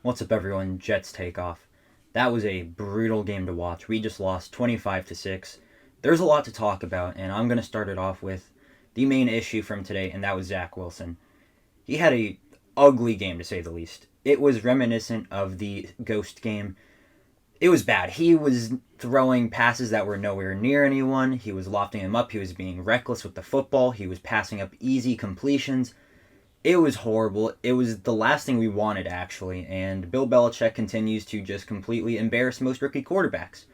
What's up, everyone? JetsTakeoff. That was a brutal game to watch. We just lost 25-6. There's a lot to talk about, and I'm going to start it off with the main issue from today, and that was Zach Wilson. He had a ugly game, to say the least. It was reminiscent of the Ghost game. It was bad. He was throwing passes that were nowhere near anyone. He was lofting them up. He was being reckless with the football. He was passing up easy completions. It was horrible. It was the last thing we wanted, actually. And Bill Belichick continues to just completely embarrass most rookie quarterbacks.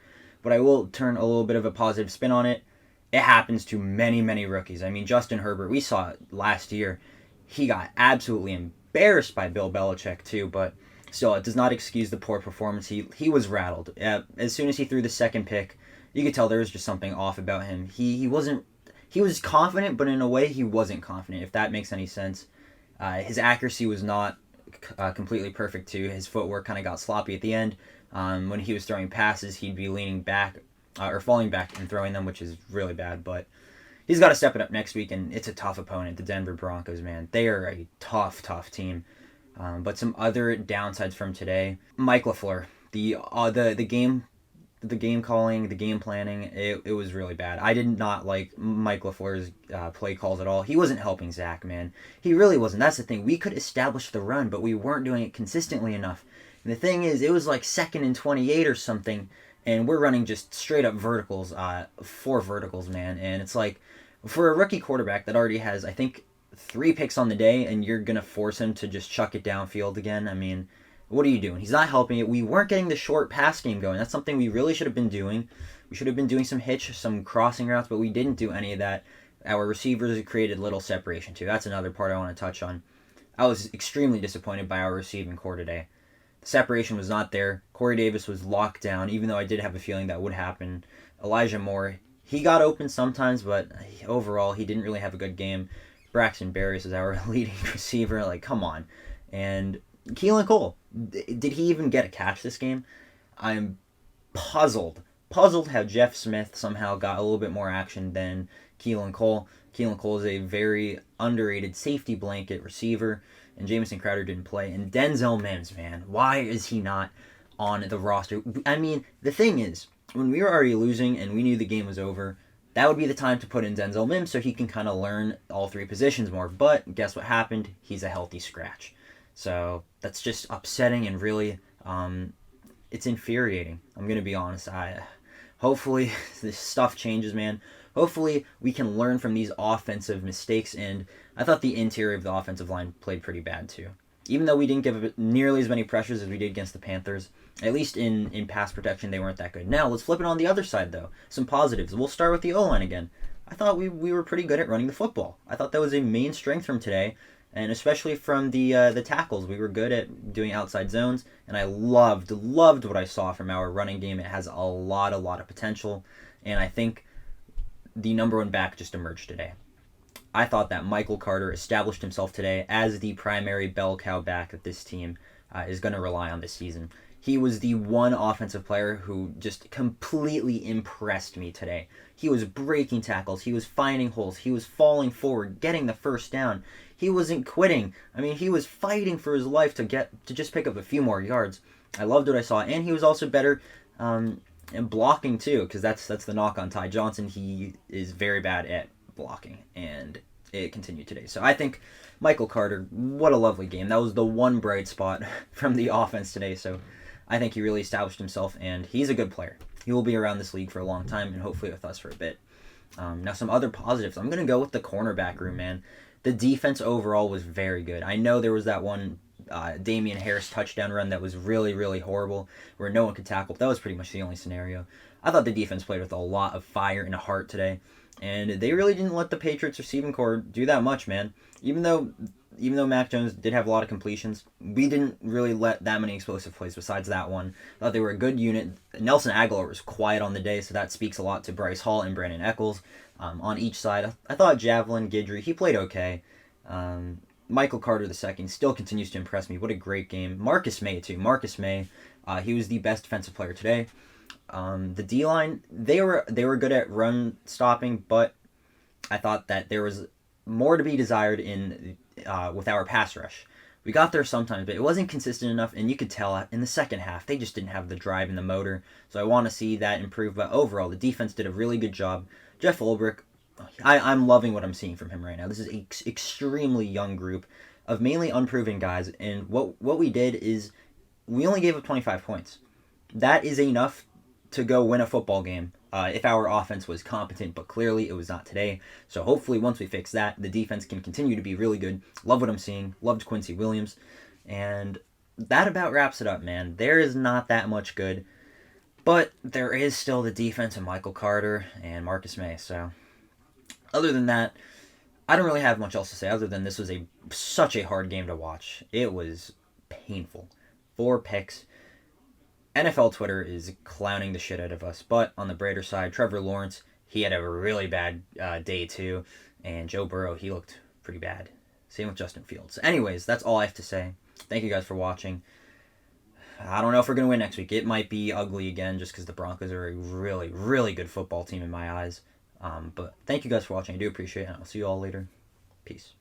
But I will turn a little bit of a positive spin on it. It happens to many, many rookies. I mean, Justin Herbert, we saw it last year. He got absolutely embarrassed by Bill Belichick, too. But still, it does not excuse the poor performance. He was rattled. As soon as he threw the second pick, you could tell there was just something off about him. He wasn't... He was confident, but in a way, he wasn't confident, if that makes any sense. His accuracy was not completely perfect, too. His footwork kind of got sloppy at the end. When he was throwing passes, he'd be leaning back or falling back and throwing them, which is really bad. But he's got to step it up next week, and it's a tough opponent, the Denver Broncos, man. They are a tough, tough team. But some other downsides from today. Mike LaFleur, the game calling, the game planning, it was really bad. I did not like Mike LaFleur's play calls at all. He wasn't helping Zach, man. He really wasn't. That's the thing. We could establish the run, but we weren't doing it consistently enough. And the thing is, it was like 2nd and 28 or something, and we're running just straight up verticals, 4 verticals, man. And it's like, for a rookie quarterback that already has, I think, 3 picks on the day, and you're going to force him to just chuck it downfield again, I mean, what are you doing? He's not helping it. We weren't getting the short pass game going. That's something we really should have been doing. We should have been doing some hitch, some crossing routes, but we didn't do any of that. Our receivers created little separation, too. That's another part I want to touch on. I was extremely disappointed by our receiving core today. The separation was not there. Corey Davis was locked down, even though I did have a feeling that would happen. Elijah Moore, he got open sometimes, but overall, he didn't really have a good game. Braxton Berrios is our leading receiver. Like, come on. And Keelan Cole, did he even get a catch this game? I'm puzzled how Jeff Smith somehow got a little bit more action than Keelan Cole. Keelan Cole is a very underrated safety blanket receiver, and Jamison Crowder didn't play. And Denzel Mims, man, why is he not on the roster? I mean, the thing is, when we were already losing and we knew the game was over, that would be the time to put in Denzel Mims so he can kind of learn all 3 positions more. But guess what happened? He's a healthy scratch. So that's just upsetting and really, it's infuriating. I'm going to be honest. Hopefully this stuff changes, man. Hopefully we can learn from these offensive mistakes. And I thought the interior of the offensive line played pretty bad too. Even though we didn't give nearly as many pressures as we did against the Panthers, at least in pass protection, they weren't that good. Now, let's flip it on the other side, though. Some positives. We'll start with the O-line again. I thought we were pretty good at running the football. I thought that was a main strength from today, and especially from the tackles. We were good at doing outside zones, and I loved what I saw from our running game. It has a lot of potential, and I think the number 1 back just emerged today. I thought that Michael Carter established himself today as the primary bell cow back that this team is going to rely on this season. He was the one offensive player who just completely impressed me today. He was breaking tackles. He was finding holes. He was falling forward, getting the first down. He wasn't quitting. I mean, he was fighting for his life to just pick up a few more yards. I loved what I saw, and he was also better in blocking too, because that's the knock on Ty Johnson. He is very bad at blocking, and it continued today. So I think Michael Carter, what a lovely game. That was the one bright spot from the offense today. So I think he really established himself, and he's a good player. He will be around this league for a long time, and hopefully with us for a bit. Now, some other positives. I'm going to go with the cornerback room, man. The defense overall was very good. I know there was that one Damian Harris touchdown run that was really, really horrible, where no one could tackle. That was pretty much the only scenario. I thought the defense played with a lot of fire and heart today, and they really didn't let the Patriots receiving core do that much, man. Even though Mac Jones did have a lot of completions, we didn't really let that many explosive plays besides that one. I thought they were a good unit. Nelson Aguilar was quiet on the day, so that speaks a lot to Bryce Hall and Brandon Eccles on each side. I thought Javelin Guidry, he played okay. Michael Carter II still continues to impress me. What a great game. Marcus May, too. Marcus May, he was the best defensive player today. The D-line, they were good at run stopping, but I thought that there was more to be desired in with our pass rush. We got there sometimes, but it wasn't consistent enough, and you could tell in the second half they just didn't have the drive and the motor. So I want to see that improve. But overall, the defense did a really good job. Jeff Ulbrich, I'm loving what I'm seeing from him right now. This is an extremely young group of mainly unproven guys, and what we did is we only gave up 25 points. That is enough to go win a football game if our offense was competent, but clearly it was not today. So hopefully once we fix that, the defense can continue to be really good. Love what I'm seeing. Loved Quincy Williams. And that about wraps it up, man. There is not that much good, but there is still the defense of Michael Carter and Marcus May. So other than that, I don't really have much else to say other than this was such a hard game to watch. It was painful. 4 picks. NFL Twitter is clowning the shit out of us, but on the brighter side, Trevor Lawrence, he had a really bad day too, and Joe Burrow, he looked pretty bad. Same with Justin Fields. Anyways, that's all I have to say. Thank you guys for watching. I don't know if we're going to win next week. It might be ugly again just because the Broncos are a really, really good football team in my eyes. But thank you guys for watching. I do appreciate it, and I'll see you all later. Peace.